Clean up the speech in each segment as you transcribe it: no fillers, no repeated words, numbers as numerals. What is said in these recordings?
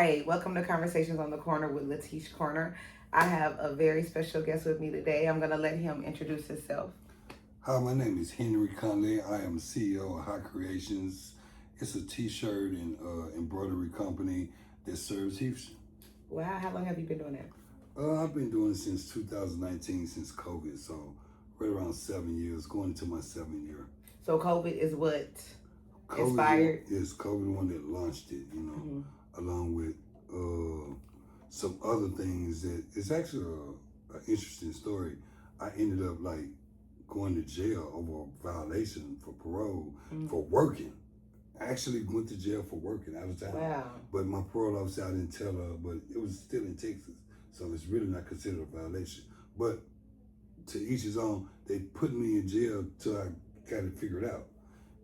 Hi, welcome to Conversations on the Corner with Latish Corner. I have a very special guest with me today. I'm going to let him introduce himself. Hi, my name is Henry Conley. I am CEO of High Creations. It's a t-shirt and embroidery company that serves Houston. Wow, how long have you been doing that? I've been doing it since 2019, since COVID, so right around 7 years, going into my 7th year. So COVID is what COVID inspired? is COVID one that launched it, along with some other things that it's actually an interesting story. I ended up like going to jail over a violation for parole for working. I actually went to jail for working out of town. Wow. But my parole officer, I didn't tell her, but it was still in Texas. So it's really not considered a violation. But to each his own, they put me in jail till I got it figured out.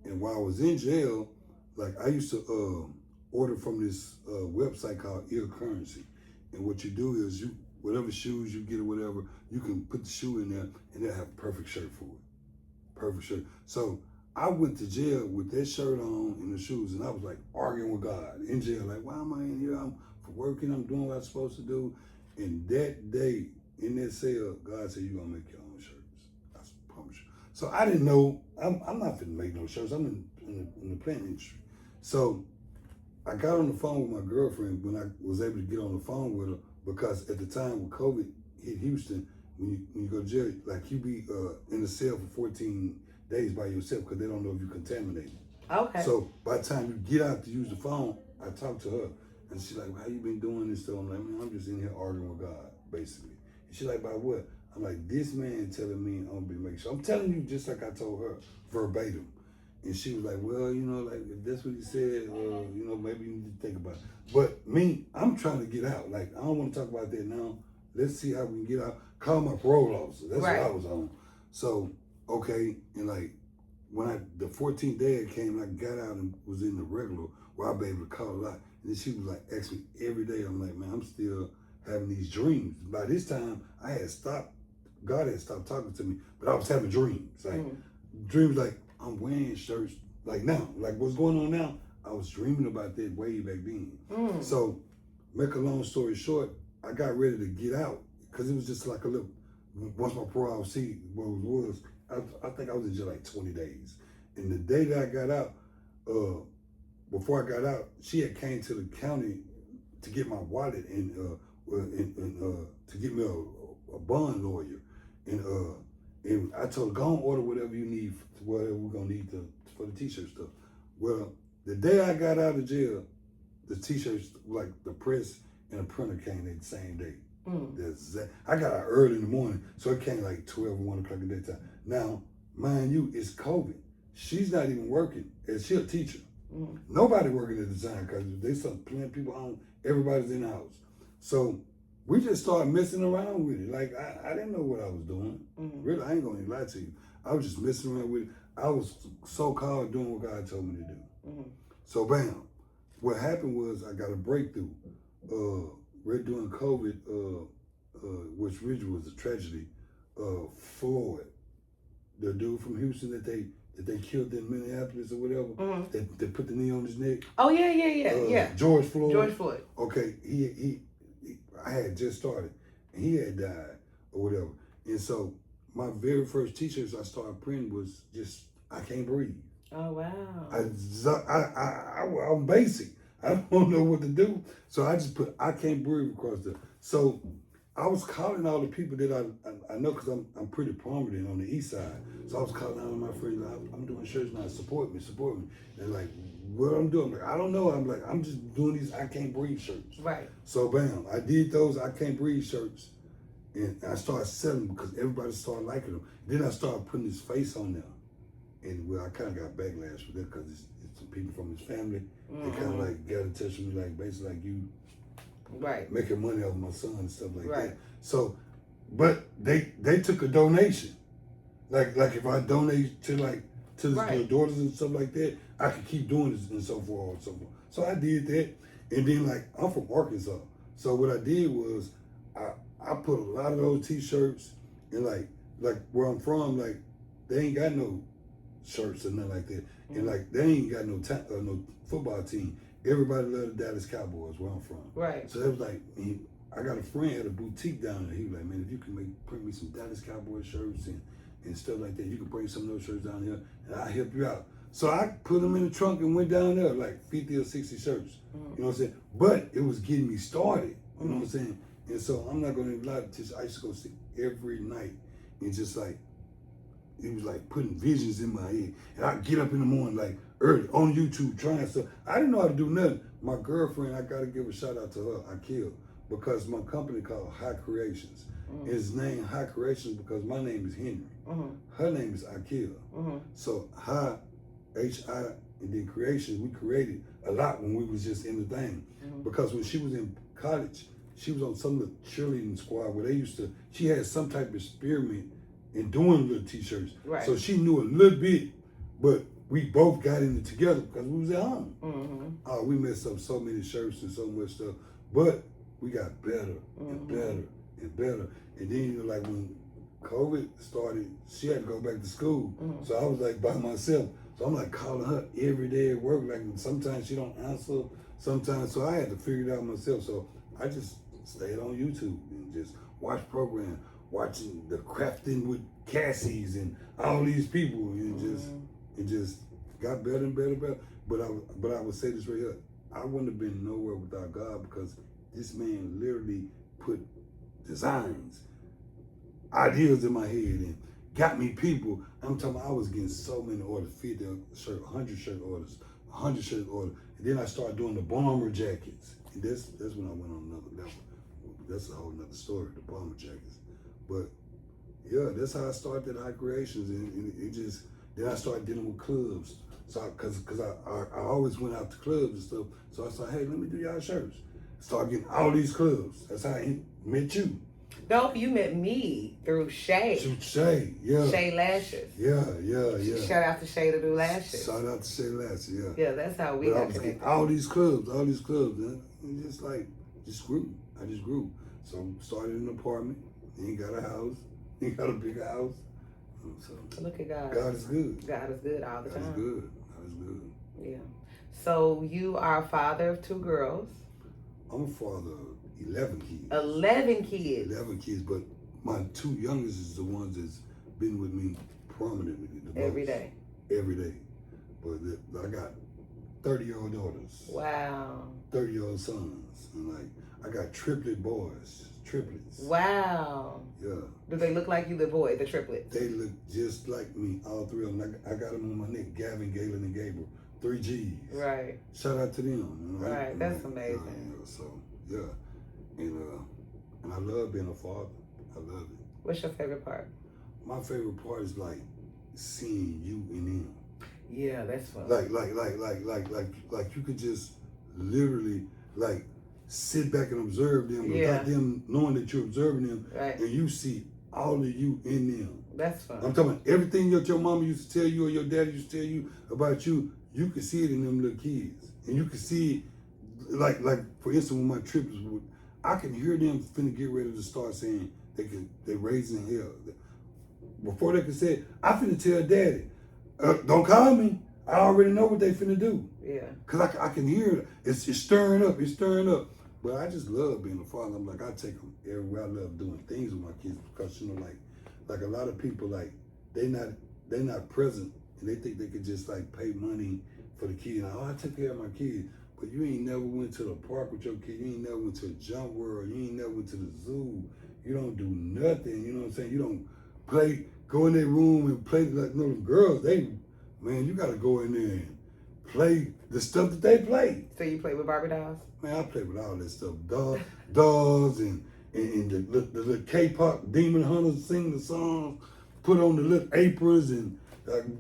And while I was in jail, like I used to order from this website called Ear Currency. And what you do is whatever shoes you get or whatever, you can put the shoe in there and they'll have a perfect shirt for it. Perfect shirt. So I went to jail with that shirt on and the shoes, and I was like arguing with God in jail, like, why am I in here? I'm for working, I'm doing what I'm supposed to do. And that day in that cell, God said, you're gonna make your own shirts. I promise you. So I didn't know, I'm not finna make no shirts. I'm in the plant industry. So I got on the phone with my girlfriend when I was able to get on the phone with her, because at the time when COVID hit Houston, when you go to jail, like you be in the cell for 14 days by yourself because they don't know if you're contaminated. Okay. So by the time you get out to use the phone, I talked to her and she's like, how you been doing this stuff? I'm like, man, I'm just in here arguing with God, basically. And she's like, about what? I'm like, this man telling me I'm gonna be making sure. I'm telling you just like I told her, verbatim. And she was like, well, like if that's what he said, maybe you need to think about it. But me, I'm trying to get out. Like, I don't want to talk about that now. Let's see how we can get out. Call my parole officer. That's Right. what I was on. So, okay, and like when the 14th day it came, I got out and was in the regular where I'd be able to call a lot. And then she was like, asking me every day. I'm like, man, I'm still having these dreams. By this time, God had stopped talking to me, but I was having dreams. Like, dreams like, I'm wearing shirts like now, like what's going on now. I was dreaming about that way back then. So, make a long story short, I got ready to get out because it was just like a little. Once my parole, I would see what it was. I think I was in jail like 20 days, and the day that I got out, before I got out, she had came to the county to get my wallet and to get me a bond lawyer, and I told her, go and order whatever you need, whatever we're gonna need for the t-shirt stuff. Well, the day I got out of jail, the t-shirts, like the press and the printer came the same day. I got out early in the morning, so it came like 12 or 1 o'clock in the daytime. Now, mind you, it's COVID. She's not even working, and she's a teacher. Nobody working at the time because they start playing people on, everybody's in the house. So we just started messing around with it. Like, I didn't know what I was doing. Really, I ain't gonna lie to you. I was just messing around with it. I was so-called doing what God told me to do. So bam, what happened was I got a breakthrough. Right during COVID, which really was a tragedy, Floyd, the dude from Houston that they killed in Minneapolis or whatever, they put the knee on his neck. Oh yeah. George Floyd. George Floyd. Okay, he I had just started, and he had died or whatever. And so my very first t-shirts I started printing was just, I can't breathe. Oh wow. I'm basic. I don't know what to do. So I just put, I can't breathe across the, so I was calling all the people that I know, because I'm pretty prominent on the east side. So I was calling all of my friends, like, I'm doing shirts now, support me. And like, what I'm doing, like, I don't know. I'm like, I'm just doing these I can't breathe shirts. Right. So bam, I did those I can't breathe shirts. And I started selling them because everybody started liking them. Then I started putting his face on them. And well, I kind of got backlash for that because it's some people from his family. They kind of like got in touch with me, like basically like you making money off my son and stuff like that. So, but they took a donation. Like if I donate to the daughters and stuff like that, I could keep doing this and so forth and so forth. So I did that. And then like, I'm from Arkansas. So what I did was I put a lot of those t-shirts and like where I'm from, like they ain't got no shirts or nothing like that. And like they ain't got no football team. everybody loved the Dallas Cowboys where I'm from. Right. So it was like, I got a friend had a boutique down there. He was like, man, if you can print me some Dallas Cowboy shirts and stuff like that, you can bring some of those shirts down here and I'll help you out. So I put them in the trunk and went down there, like 50 or 60 shirts. You know what I'm saying? But it was getting me started. You know what I'm saying? And so I'm not going to lie to you. I used to go sit every night and just like, it was like putting visions in my head. And I'd get up in the morning, like early on YouTube trying stuff. I didn't know how to do nothing. My girlfriend, I got to give a shout out to her, Akil, because my company called High Creations. It's named High Creations because my name is Henry. Her name is Akil. So High, H-I, and then Creations, we created a lot when we was just in the thing. Because when she was in college, she was on some of the cheerleading squad where she had some type of experiment in doing little t-shirts. Right. So she knew a little bit, but we both got in it together because we was at home. We messed up so many shirts and so much stuff, but we got better and better and better. And then, you know, like when COVID started, she had to go back to school. So I was like by myself. So I'm like calling her every day at work. Like sometimes she don't answer, sometimes. So I had to figure it out myself. So I just stayed on YouTube and just watched programs, watching the crafting with Cassie's and all these people, and it just got better and better and better. But I would say this right here, I wouldn't have been nowhere without God, because this man literally put designs, ideas in my head and got me people. I'm talking about I was getting so many orders, 50 shirt, 100 shirt orders, 100 shirt orders. And then I started doing the bomber jackets. And that's when I went on another level. That's a whole nother story, the bomber jackets. But yeah, that's how I started High Creations, and it just, then I started dealing with clubs. So cause I always went out to clubs and stuff. So I said, hey, let me do y'all shirts. Started getting all these clubs. That's how I met you. No, you met me through Shay. Shay, yeah. Shay Lashes. Yeah. Shout out to Shay to do lashes. Shout out to Shay Lashes, yeah. Yeah, that's how we got connected. All these clubs, man. And just grew. I just grew. So started an apartment, then got a house, then got a bigger house. So look at God. God is good. God is good all the time. God is good. God is good. Yeah. So you are a father of 2 girls. I'm a father of 11 kids. 11 kids. 11 kids, but my 2 youngest is the ones that's been with me prominently the most. Every day. Every day. But I got 30-year-old daughters. Wow. 30-year-old sons. And I got triplet boys. Triplets. Wow. Yeah. Do they look like you, the boy, the triplets? They look just like me, all 3 of them. I got them on my neck, Gavin, Galen, and Gabriel. 3 G's. Right. Shout out to them. Right. That's amazing. So, yeah. And I love being a father. I love it. What's your favorite part? My favorite part is like seeing you in them. Yeah, that's fun. Like you could just literally like sit back and observe them without them knowing that you're observing them, right. And you see all of you in them. That's fun. I'm talking about everything that your mama used to tell you or your daddy used to tell you about you. You could see it in them little kids, and you could see it, like for instance, when my triplets would, I can hear them finna get ready to start saying they raising hell. Before they could say it, I finna tell daddy, don't call me. I already know what they finna do. Yeah. Cause I can hear it. It's stirring up. It's stirring up. But I just love being a father. I'm like, I take them everywhere. I love doing things with my kids because, you know, like a lot of people, like they not present and they think they could just like pay money for the kid. Like, oh, I took care of my kid. But you ain't never went to the park with your kid. You ain't never went to a jump world. You ain't never went to the zoo. You don't do nothing. You know what I'm saying? You don't play, go in their room and play like those girls. Man, you gotta go in there and play the stuff that they play. So you play with Barbie dolls? Man, I play with all that stuff. Dolls and the little K-pop demon hunters sing the songs, put on the little aprons and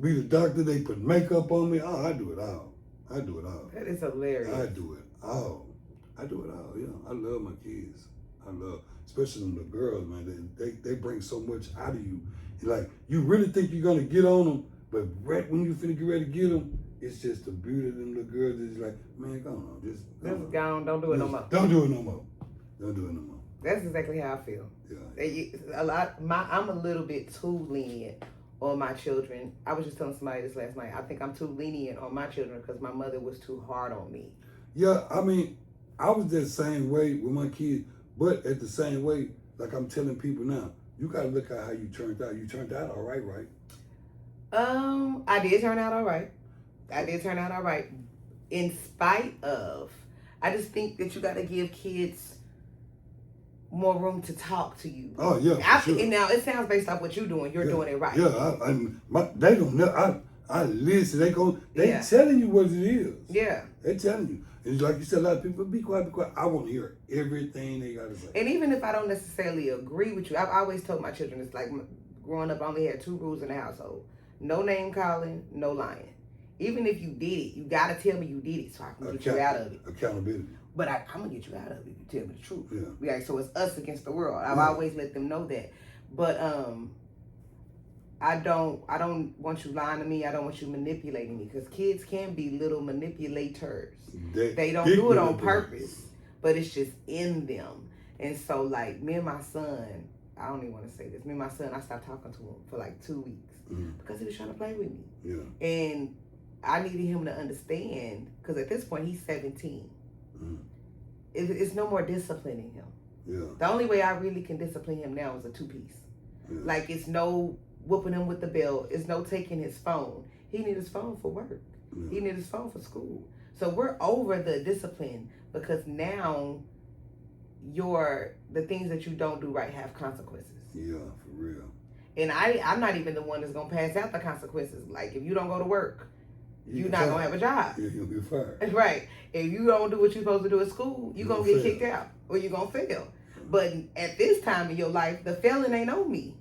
be the doctor. They put makeup on me. Oh, I do it all. That is hilarious. I do it all. Yeah. I love my kids. Especially them the girls, man. They bring so much out of you. Like, you really think you're gonna get on them, but right when you finna get ready to get them, it's just the beauty of them little girls. It's like, man, go on, just go on. Don't do it no more. Don't do it no more. That's exactly how I feel. Yeah. I'm a little bit too lenient on my children. I was just telling somebody this last night. I think I'm too lenient on my children because my mother was too hard on me. Yeah, I mean, I was that same way with my kids, but at the same way, like I'm telling people now, you gotta look at how you turned out. You turned out all right, right? I did turn out all right. I did turn out all right. In spite of, I just think that you got to give kids more room to talk to you. Oh yeah, for sure. And now it sounds based off what you're doing. You're doing it right. Yeah, they don't know. I listen. They telling you what it is. Yeah, they telling you. And like you said, a lot of people be quiet, be quiet. I want to hear everything they gotta say. And even if I don't necessarily agree with you, I've always told my children, it's like growing up, I only had 2 rules in the household: no name calling, no lying. Even if you did it, you gotta tell me you did it so I can get you out of it. Accountability. But I'm gonna get you out of it if you tell me the truth. Yeah. So it's us against the world. I've always let them know that. But I don't want you lying to me. I don't want you manipulating me, because kids can be little manipulators. They don't do it on purpose, but it's just in them. And so, like, me and my son, I don't even want to say this. Me and my son, I stopped talking to him for like 2 weeks because he was trying to play with me. Yeah. And I needed him to understand, because at this point he's 17. It's no more disciplining him. Yeah. The only way I really can discipline him now is a 2-piece. Yeah. Like, it's no whooping him with the belt. It's no taking his phone. He needs his phone for work. Yeah. He needs his phone for school. So we're over the discipline, because now the things that you don't do right have consequences. Yeah, for real. And I'm not even the one that's gonna pass out the consequences. Like, if you don't go to work, you're not gonna have a job. Yeah, you'll be fired. Right. If you don't do what you're supposed to do at school, you're gonna get kicked out, or you're gonna fail. But at this time in your life, the failing ain't on me.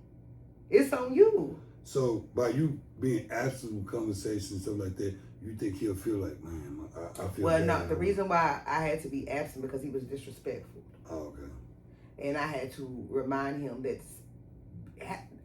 It's on you. So by you being absent with conversations and stuff like that, you think he'll feel like, man, I feel Well, bad. no. The reason why I had to be absent, because he was disrespectful. Oh, okay. And I had to remind him that,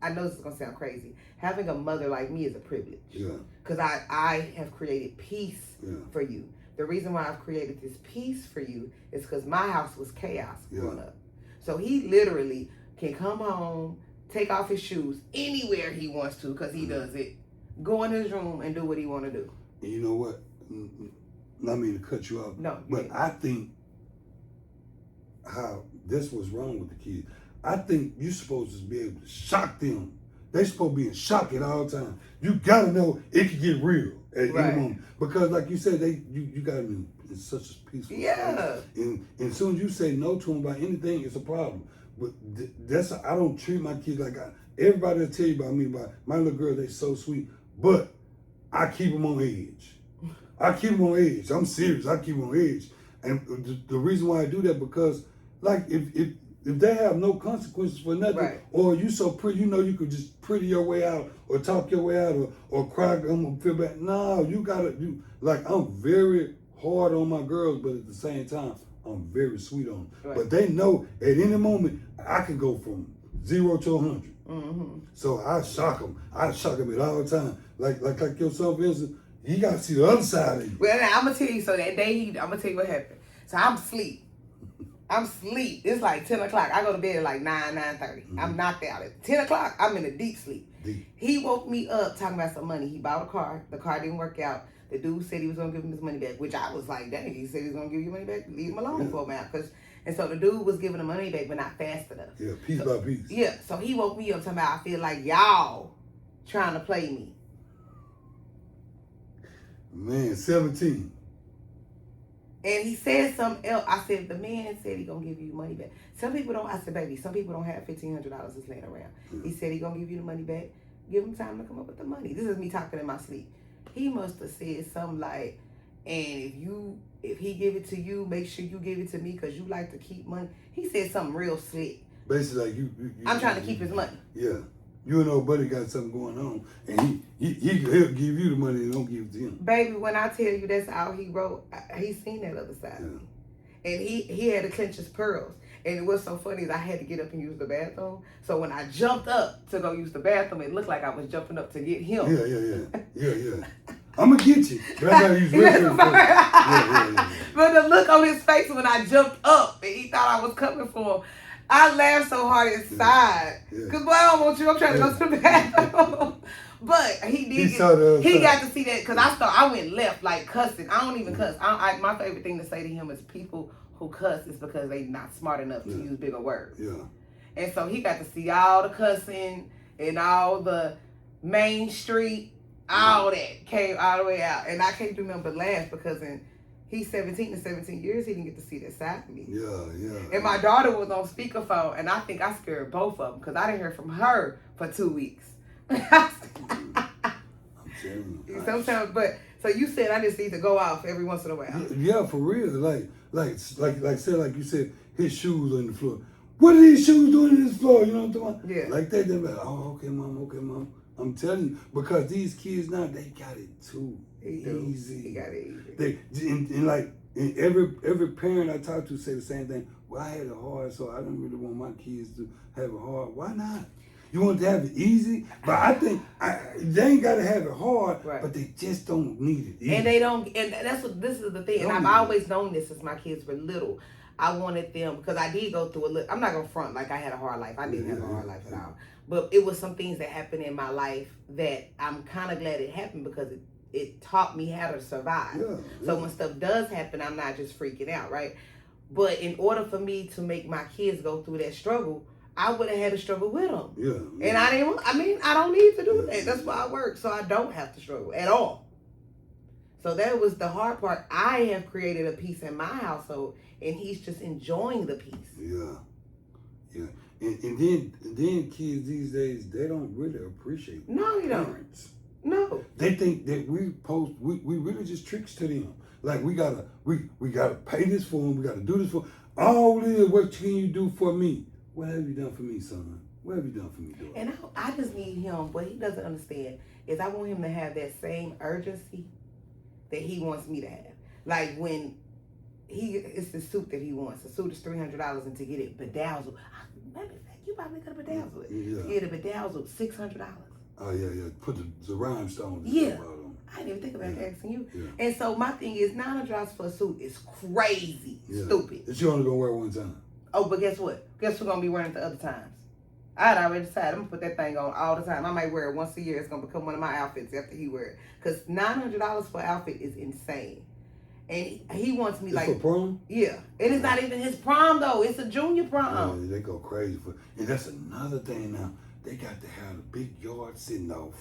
I know this is gonna sound crazy, having a mother like me is a privilege. Yeah. Because I have created peace for you. The reason why I've created this peace for you is because my house was chaos growing up. So he literally can come home, take off his shoes anywhere he wants to, because he does it, go in his room and do what he want to do. And you know what? Not mean to cut you off. No. But I think how this was wrong with the kids. I think you're supposed to be able to shock them. They supposed to be in shock at all times. You gotta know it can get real at any moment, because, like you said, you got them in such a peaceful state. And as soon as you say no to them about anything, it's a problem. But I don't treat my kids like everybody will tell you about me, about my little girl. They so sweet, but I keep them on edge. I keep them on edge. I'm serious. I keep them on edge, and the reason why I do that, because, like, if they have no consequences for nothing, or you so pretty, you know you could just pretty your way out, or talk your way out, or cry, I'm gonna feel bad. No, you gotta do, like, I'm very hard on my girls, but at the same time, I'm very sweet on them. But they know at any moment, I can go from 0 to 100. Mm-hmm. So I shock them. I shock them at all the time. Like your son, for instance, he got to see the other side of you. Well, I'm going to tell you, so that day, I'm going to tell you what happened. So I'm asleep. It's like 10 o'clock. I go to bed at like 9:30. Mm-hmm. I'm knocked out. At 10 o'clock, I'm in a deep sleep. He woke me up talking about some money. He bought a car. The car didn't work out. The dude said he was going to give him his money back, which I was like, dang, he said he was going to give you money back? Leave him alone for a while. And so the dude was giving the money back, but not fast enough. Yeah, piece by piece. Yeah, so he woke me up talking about, I feel like y'all trying to play me. Man, 17. And he said something else. I said, the man said he going to give you money back. Some people don't, I said, baby, some people don't have $1,500 that's laying around. He said he going to give you the money back. Give him time to come up with the money. This is me talking in my sleep. He must have said something like, and if he give it to you, make sure you give it to me, because you like to keep money. He said something real slick. Basically, like I'm trying to keep his money. Yeah. You and old buddy got something going on, and he'll give you the money and don't give it to him. Baby, when I tell you that's all he wrote, he's seen that other side of me. And he had to clench his pearls. And what's so funny is I had to get up and use the bathroom. So when I jumped up to go use the bathroom, it looked like I was jumping up to get him. Yeah. I'm going to get you. But I got to use restroom first. Yeah. But the look on his face when I jumped up and he thought I was coming for him, I laughed so hard inside. Because, boy, I don't want you. I'm trying to go to the bathroom. But but he did. He got to see that because I went left like cussing. I don't even cuss. My favorite thing to say to him is people who cuss is because they not smart enough to use bigger words. Yeah. And so he got to see all the cussing and all the Main Street, all that came all the way out. And I can't do nothing but laugh because he's 17 in 17 years, he didn't get to see that side of me. Yeah. And my daughter was on speakerphone, and I think I scared both of them because I didn't hear from her for 2 weeks. I'm telling you. Sometimes, but so you said I just need to go off every once in a while. Yeah, for real. Like you said, his shoes on the floor. What are these shoes doing on this floor? You know what I'm talking about? Yeah. Like that, they're like, oh, okay, mom. I'm telling you, because these kids now, they got it too easy. He got it easy. And every parent I talk to say the same thing. Well, I had it hard, so I don't really want my kids to have it hard. Why not? You want to have it easy? But I think they ain't got to have it hard, right. But they just don't need it easy. And they don't, and this is the thing, and I've always known this since my kids were little. I wanted them, because I did go through I'm not going to front like I had a hard life. I didn't have a hard life at all. But it was some things that happened in my life that I'm kind of glad it happened because it taught me how to survive. So when stuff does happen, I'm not just freaking out, right? But in order for me to make my kids go through that struggle, I would have had to struggle with them. Yeah. And I don't need to do that. That's why I work, so I don't have to struggle at all. So that was the hard part. I have created a peace in my household, and he's just enjoying the peace. Yeah. And then kids these days, they don't really appreciate No, they don't. parents. No. They think that we really just tricks to them. Like we gotta pay this for them, we gotta do this for them. All this, what can you do for me? What have you done for me, son? What have you done for me, daughter? And I just need him, what he doesn't understand is I want him to have that same urgency that he wants me to have. Like when it's the suit that he wants. The suit is $300, and to get it bedazzled, matter of fact, you probably could have bedazzled it. Yeah. To get it bedazzled, $600. Oh yeah. Put the rhinestones. Yeah. I didn't even think about asking you. Yeah. And so my thing is $900 for a suit is crazy, stupid. It's you only gonna wear one time. Oh, but guess what? Guess who's gonna be wearing it the other times? I had already decided I'm gonna put that thing on all the time. I might wear it once a year. It's gonna become one of my outfits after he wear it. Cause $900 for an outfit is insane. And he wants me for prom? Yeah. And it's not even his prom though. It's a junior prom. Yeah, they go crazy for, and that's another thing now. They got to have a big yard sitting off.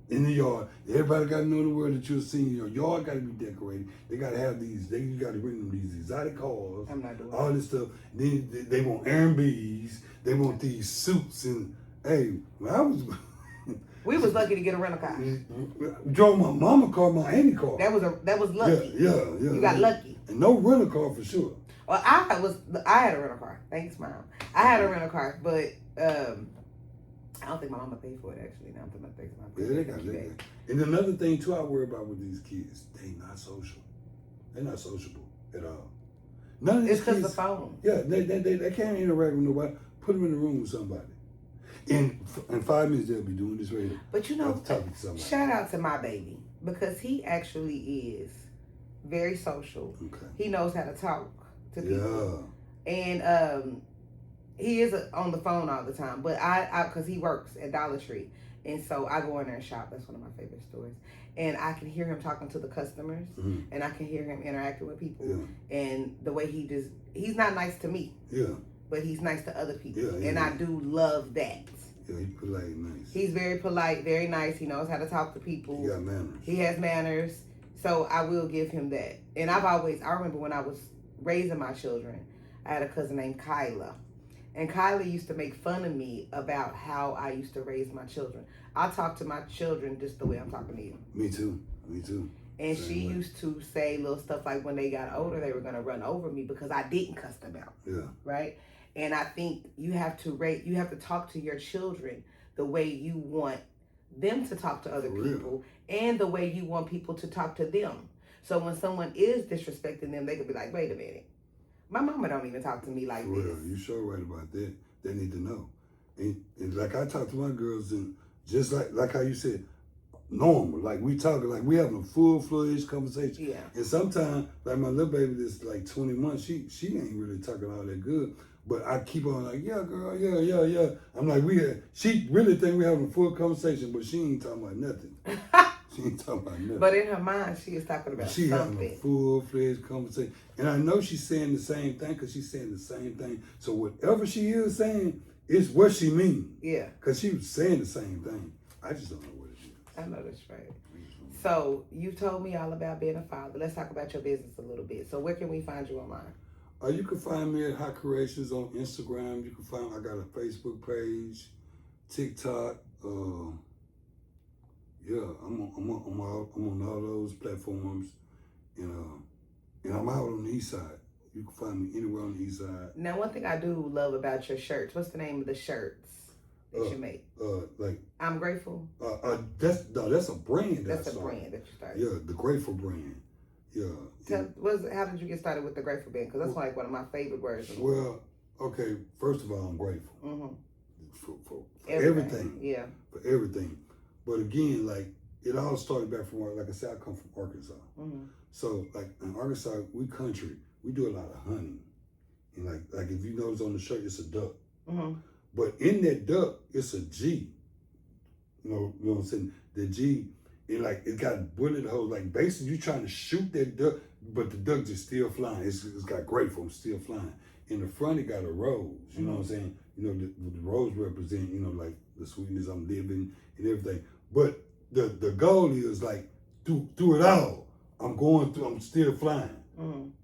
In the yard, everybody got to know the word that you're seeing. Your yard got to be decorated. They got to have these. You got to bring them these exotic cars. I'm not doing all this stuff. Then they want Airbnbs. They want these suits. And hey, when we was lucky to get a rental car. Drove my mama car, my auntie car. That was lucky. Yeah. You got lucky. And no rental car for sure. Well, I had a rental car. Thanks, Mom. I had a rental car, but I don't think my mama paid for it actually. Now I'm thinking about things. Yeah, they got that. And another thing too, I worry about with these kids, they not social. They're not sociable at all. None of these it's because kids, the phone. Yeah, they can't interact with nobody. Put them in the room with somebody. In 5 minutes they'll be doing this right here. But you know, talking to somebody. Shout out to my baby because he actually is very social. Okay. He knows how to talk to people. Yeah. And he is on the phone all the time, but I because he works at Dollar Tree, and so I go in there and shop. That's one of my favorite stores, and I can hear him talking to the customers, and I can hear him interacting with people, and the way he's not nice to me, but he's nice to other people, and I do love that. Yeah, he's polite and nice. He's very polite, very nice. He knows how to talk to people. He got manners. He has manners, so I will give him that. And I remember when I was raising my children, I had a cousin named Kyla. And Kyla used to make fun of me about how I used to raise my children. I talk to my children just the way I'm talking to you. Me too. And she used to say little stuff like when they got older, they were going to run over me because I didn't cuss them out. Yeah. Right? And I think you have to talk to your children the way you want them to talk to other people and the way you want people to talk to them. So when someone is disrespecting them, they could be like, wait a minute. My mama don't even talk to me like this. You sure right about that. They need to know. And like I talk to my girls, and just like how you said, normal. Like we talking, like we having a full-fledged conversation. Yeah. And sometimes, like my little baby that's like 20 months, she ain't really talking all that good. But I keep on like, yeah, girl, yeah. I'm like, she really think we having a full conversation, but she ain't talking about nothing. She ain't talking about nothing. But in her mind, she is talking about she something. Having a full-fledged conversation. And I know she's saying the same thing because she's saying the same thing. So whatever she is saying is what she means. Yeah. Because she was saying the same thing. I just don't know what it is. I know that's right. So you told me all about being a father. Let's talk about your business a little bit. So where can we find you online? You can find me at Hot Creations on Instagram. You can find I got a Facebook page, TikTok. I'm on all those platforms, and I'm out on the east side. You can find me anywhere on the east side. Now, one thing I do love about your shirts. What's the name of the shirts that you make? Like I'm Grateful. That's a brand. That's a brand that you started. Yeah, the Grateful brand. Yeah. How did you get started with the Grateful brand? Because that's like one of my favorite words. Well, okay. First of all, I'm grateful for everything. Yeah. For everything. But again, like it all started back from like I said, I come from Arkansas. So like in Arkansas, we country. We do a lot of hunting, and like if you notice on the shirt, it's a duck. But in that duck, it's a G. You know what I'm saying? The G, and like it got bullet holes. Like basically, you trying to shoot that duck, but the duck just still flying. It's got grateful, I'm still flying. In the front, it got a rose. You know what I'm saying? You know the rose represent, you know, like the sweetness I'm living and everything. But the goal is like through it all, I'm going through. I'm still flying.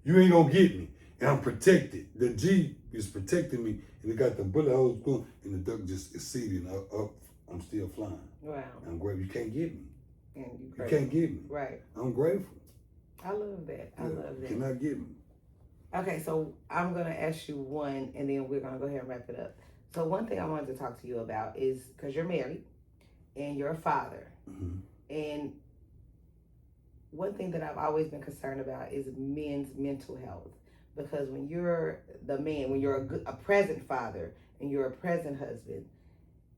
You ain't gonna get me, and I'm protected. The G is protecting me, and it got the bullet holes going, and the duck just is seating up. I'm still flying. Wow. I'm grateful. You can't get me. And you can't get me. Right. I'm grateful. I love that. I love that. You cannot get me. Okay, so I'm gonna ask you one, and then we're gonna go ahead and wrap it up. So one thing I wanted to talk to you about is because you're married, and you're a father, and one thing that I've always been concerned about is men's mental health. Because when you're the man, when you're a present father and you're a present husband,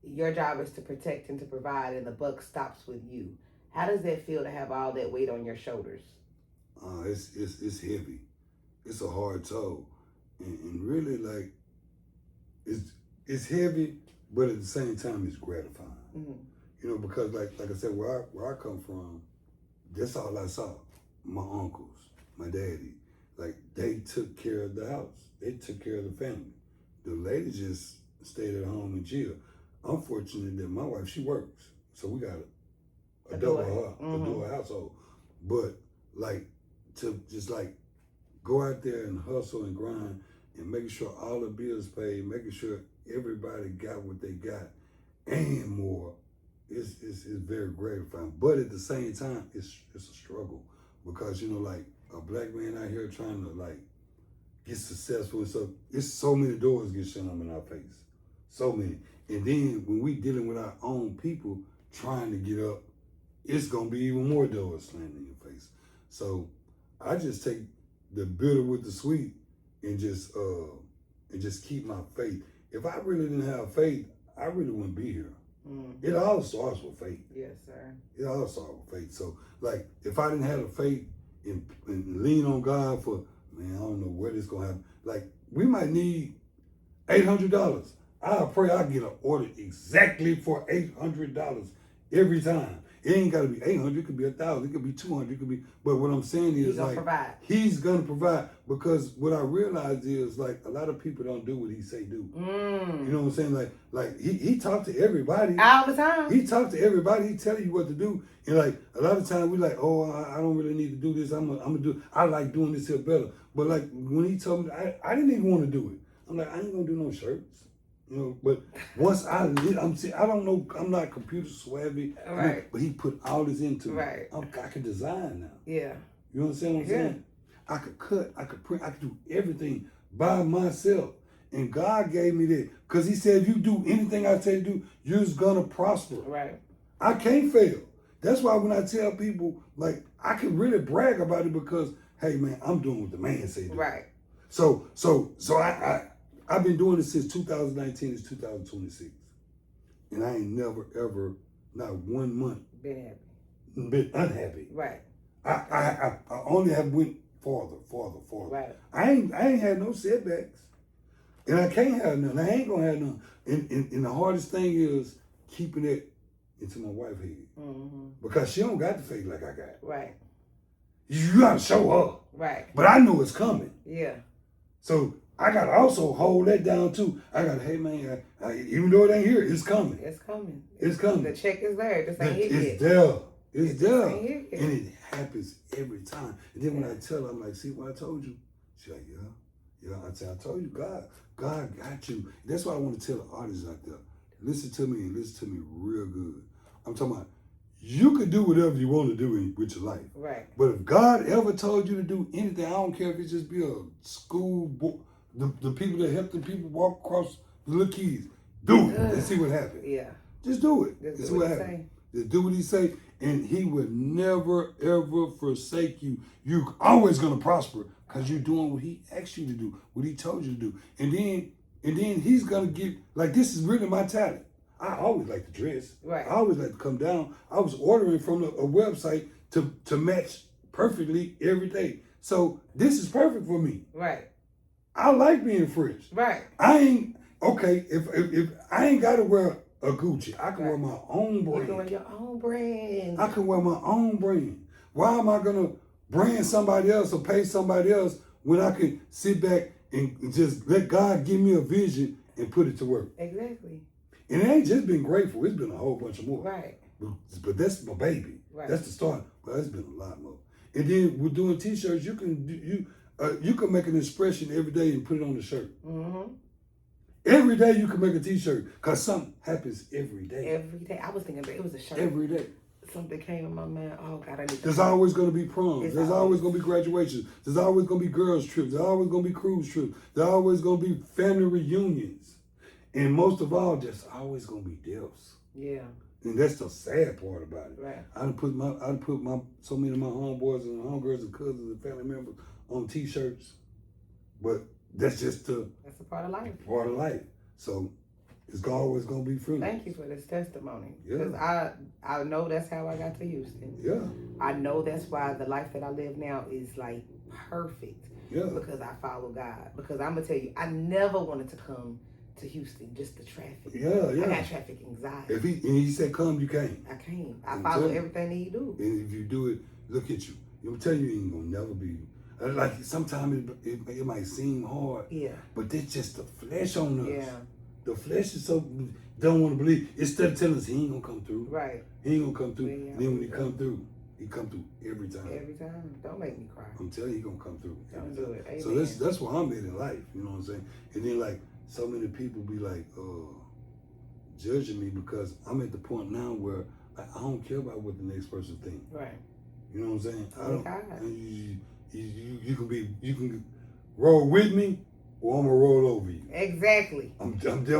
your job is to protect and to provide, and the buck stops with you. How does that feel to have all that weight on your shoulders? It's heavy. It's a hard toll, and really like it's heavy, but at the same time it's gratifying. You know, because like I said, where I come from, that's all I saw. My uncles, my daddy, like they took care of the house. They took care of the family. The lady just stayed at home and chilled. I'm fortunate that my wife, she works, so we got a double household. But like to just like go out there and hustle and grind and making sure all the bills paid, making sure everybody got what they got and more. It's very gratifying, but at the same time, it's a struggle because you know, like a black man out here trying to like get successful and stuff. It's so many doors get shut up in our face, so many. And then when we dealing with our own people trying to get up, it's gonna be even more doors slammed in your face. So I just take the bitter with the sweet and just keep my faith. If I really didn't have faith, I really wouldn't be here. It all starts with faith. Yes, sir. It all starts with faith. So, like, if I didn't have the faith and lean on God for, man, I don't know where this gonna happen. Like, we might need $800. I pray I get an order exactly for $800 every time. It ain't gotta be 800. It could be 1,000. It could be 200. It could be. But what I'm saying is, like, he's gonna provide because what I realized is like a lot of people don't do what he say do. You know what I'm saying? Like he talked to everybody all the time. He talked to everybody. He tell you what to do. And like a lot of times we like, oh, I don't really need to do this. I'm gonna do. I like doing this here better. But like when he told me, I didn't even want to do it. I'm like, I ain't gonna do no shirts. You know, but once I don't know, I'm not computer savvy, right? But he put all this into me. Right. I can design now. Yeah. You understand what I'm saying? I could cut, I could print, I could do everything by myself. And God gave me that. Because he said, if you do anything I tell you to do, you're just gonna prosper. Right. I can't fail. That's why when I tell people, like, I can really brag about it because, hey man, I'm doing what the man say do. Right. So I've been doing this since 2019, it's 2026. And I ain't never, ever, not 1 month, been unhappy. Right. I only have went farther. Right. I ain't had no setbacks. And I can't have none. I ain't gonna have none. And the hardest thing is keeping it into my wife's head. Mm-hmm. Because she don't got the faith like I got. Right. You gotta show her. Right. But I know it's coming. Yeah. So I gotta also hold that down too. I gotta, hey man, even though it ain't here, it's coming. It's coming. It's coming. The check is there. This ain't it It's yet. there. It's This there. ain't it yet. And it happens every time. And then when I tell her, I'm like, see what I told you? She's like, yeah. I told you, God got you. That's what I want to tell the artists out there. Listen to me and listen to me real good. I'm talking about, you can do whatever you want to do with your life. Right. But if God ever told you to do anything, I don't care if it just be a school, the people that help the people walk across the little kids, do it and see what happens. Yeah. Just do it. Just see what happens. Just do what he say, and he will never ever forsake you. You're always gonna prosper because you're doing what he asked you to do, what he told you to do, and then he's gonna give. Like, this is really my talent. I always like to dress. Right. I always like to come down. I was ordering from a website to match perfectly every day. So this is perfect for me. Right. I like being fresh. Right. I ain't okay if I ain't gotta wear a Gucci. I can wear my own brand. You're doing your own brand. I can wear my own brand. Why am I gonna brand somebody else or pay somebody else when I can sit back and just let God give me a vision and put it to work? Exactly. And it ain't just been grateful. It's been a whole bunch of more. Right. But that's my baby. Right. That's the start. But it's been a lot more. And then we're doing T-shirts. You can make an expression every day and put it on the shirt. Mm-hmm. Every day you can make a T-shirt because something happens every day. Every day. I was thinking that it was a shirt. Every day. Something came in my mind. Oh God, I need to. There's always going to be proms. There's always going to be graduations. There's always going to be girls' trips. There's always going to be cruise trips. There's always going to be family reunions. And most of all, there's always going to be deaths. Yeah. And that's the sad part about it. Right. I done put so many of my homeboys and homegirls and cousins and family members on T-shirts. But that's just that's a part of life. Part of life. So it's always gonna be free. Thank you for this testimony. Yeah. Because I know that's how I got to Houston. Yeah. I know that's why the life that I live now is like perfect. Yeah. Because I follow God. Because I'm gonna tell you, I never wanted to come to Houston, just the traffic. Yeah. I got traffic anxiety. If he said come, you came. I came. I follow everything that he do. And if you do it, look at you. I'm telling you, it ain't gonna never be. Like sometimes it might seem hard. Yeah. But it's just the flesh on us. Yeah. The flesh is so don't want to believe. Instead of telling us he ain't gonna come through. Right. He ain't gonna come through. Yeah, and then when he come through every time. Every time. Don't make me cry. I'm telling you, he gonna come through. Don't do it. Amen. So that's where I'm at in life. You know what I'm saying? And then like so many people be like judging me because I'm at the point now where like, I don't care about what the next person thinks. Right. You know what I'm saying? I don't. God. You can roll with me, or I'm gonna roll over you. Exactly. I'm gonna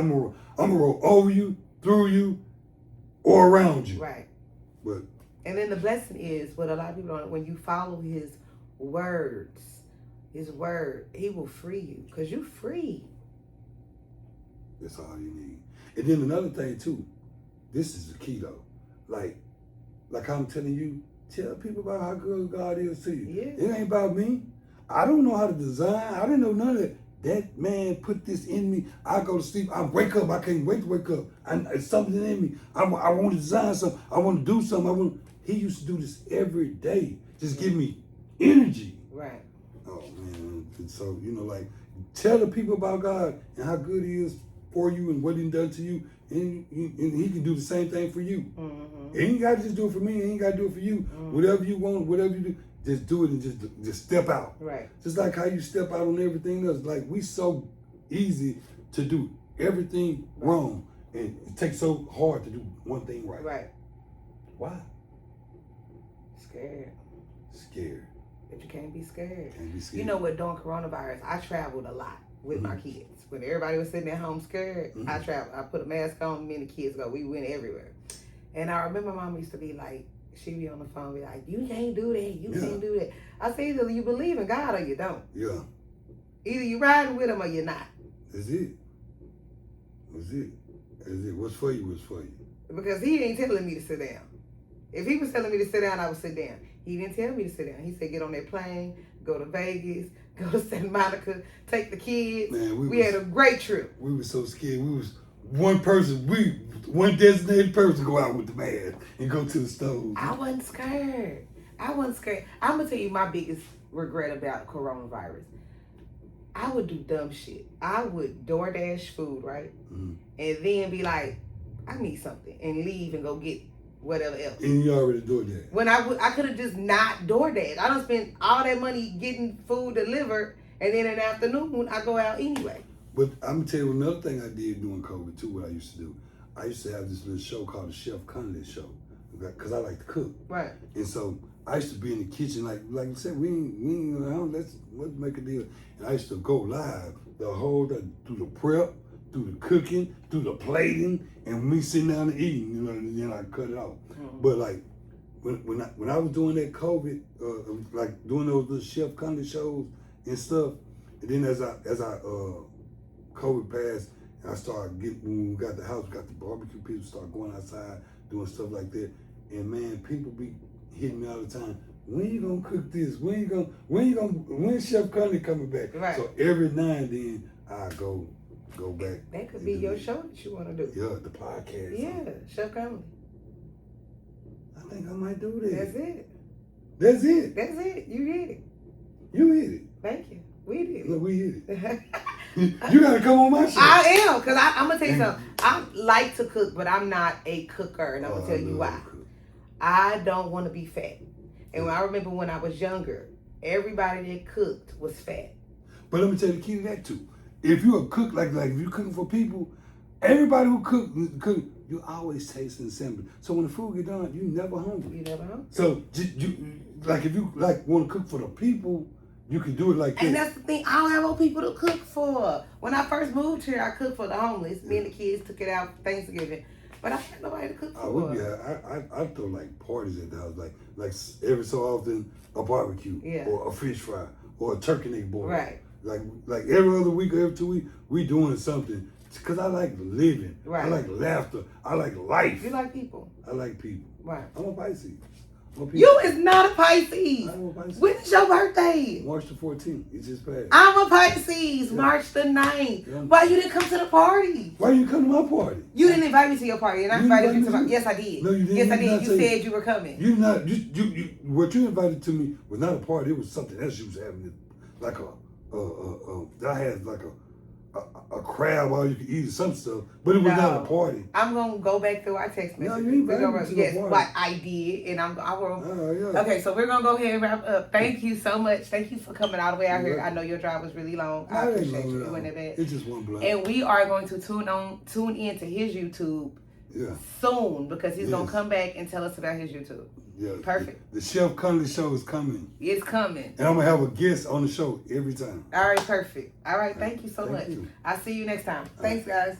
roll over you, through you, or around you. Right. But and then the blessing is what a lot of people don't. When you follow His words, His word, He will free you because you're free. That's all you need. And then another thing too, this is the key though. Like I'm telling you, tell people about how good God is to you. Yeah. It ain't about me. I don't know how to design. I didn't know none of that. That man put this in me. I go to sleep. I wake up. I can't wait to wake up. It's something in me. I want to design something. I want to do something. He used to do this every day. Just give me energy. Right. Oh man. And so, like, tell the people about God and how good he is for you and what he done to you. And he can do the same thing for you. Mm-hmm. He ain't got to just do it for me. He ain't got to do it for you. Mm-hmm. Whatever you want, whatever you do, just do it and just step out. Right. Just like how you step out on everything else. Like, we so easy to do everything wrong. And it takes so hard to do one thing right. Right. Why? Scared. But you can't be scared. Can't be scared. You know what, during coronavirus, I traveled a lot with my kids. When everybody was sitting at home scared, I traveled. I put a mask on, me and the kids go. We went everywhere. And I remember Mom used to be like, she'd be on the phone, be like, you can't do that. You can't do that. I said, either you believe in God or you don't. Yeah. Either you riding with him or you're not. That's it. What's for you, what's for you. Because he ain't telling me to sit down. If he was telling me to sit down, I would sit down. He didn't tell me to sit down. He said, get on that plane, go to Vegas, go to Santa Monica, take the kids. Man, we had a great trip. We were so scared. We was one designated person go out with the mask and go to the stores. I wasn't scared. I'm gonna tell you my biggest regret about coronavirus. I would do dumb shit. I would DoorDash food, right? Mm-hmm. And then be like, I need something, and leave and go get whatever else. And you already doing that. When I could have just not DoorDash. I don't spend all that money getting food delivered, and then in the afternoon I go out anyway. But I'm gonna tell you another thing I did during COVID too. What I used to do, I used to have this little show called the Chef Conley Show, because I like to cook. Right. And so I used to be in the kitchen, like you said, we ain't around. Let's make a deal. And I used to go live the whole through the prep, through the cooking, through the plating, and me sitting down and eating. You know, and then I cut it off. Mm-hmm. But like when I was doing that COVID, like doing those little Chef Conley shows and stuff, and then as I COVID passed, and I started when we got the house, we got the barbecue, people start going outside, doing stuff like that. And man, people be hitting me all the time. When you gonna cook this? When's Chef Conley coming back? Right. So every now and then I go back. That could be your show that you wanna do. Yeah, the podcast. Yeah, Chef Conley. I think I might do that. That's it. That's it. That's it. You hit it. You hit it. Thank you. We did it. Look, we hit it. You gotta come on my show. I am, because I'm going to tell you something. I like to cook, but I'm not a cooker, and I'm going to tell you why. I don't want to be fat. And I remember when I was younger, everybody that cooked was fat. But let me tell you the key to that too. If you're a cook, like if you're cooking for people, everybody who cook, you always taste and sample. So when the food get done, you never hungry. You never hungry. So you like if you want to cook for the people, you can do it like that. And that's the thing. I don't have no people to cook for. When I first moved here, I cooked for the homeless. Me and the kids took it out for Thanksgiving. But I had nobody to cook for. I throw like parties at the house, like every so often a barbecue, or a fish fry, or a turkey neck boil. Right. Like every other week or every 2 weeks, we doing something. Because I like living. Right. I like laughter. I like life. You like people. I like people. Right. I'm a Pisces. You is not a Pisces. I'm a Pisces. When is your birthday? March the 14th. It just passed. I'm a Pisces. March the 9th. Yeah. Why you didn't come to the party? Why you come to my party? You didn't invite me to your party, and I invited you to my. Yes, I did. No, you didn't. Yes, I did. You said you were coming. You not. You. What you invited to me was not a party. It was something else you was having. Like I had like a crab, all you could eat, or some stuff, but it was not a party. I'm gonna go back through our text messages. No, you ain't Yes, what I did, and I will. Yeah. Okay, so we're gonna go ahead and wrap up. Thank you so much. Thank you for coming all the way out here. I know your drive was really long. I appreciate you doing that. It's just one block. And we are going to tune in to his YouTube soon, because he's gonna come back and tell us about his YouTube. Yeah. Perfect. The Chef Conley show is coming. It's coming. And I'm going to have a guest on the show every time. All right, perfect. All right, thank you so much. I'll see you next time. Thanks, guys.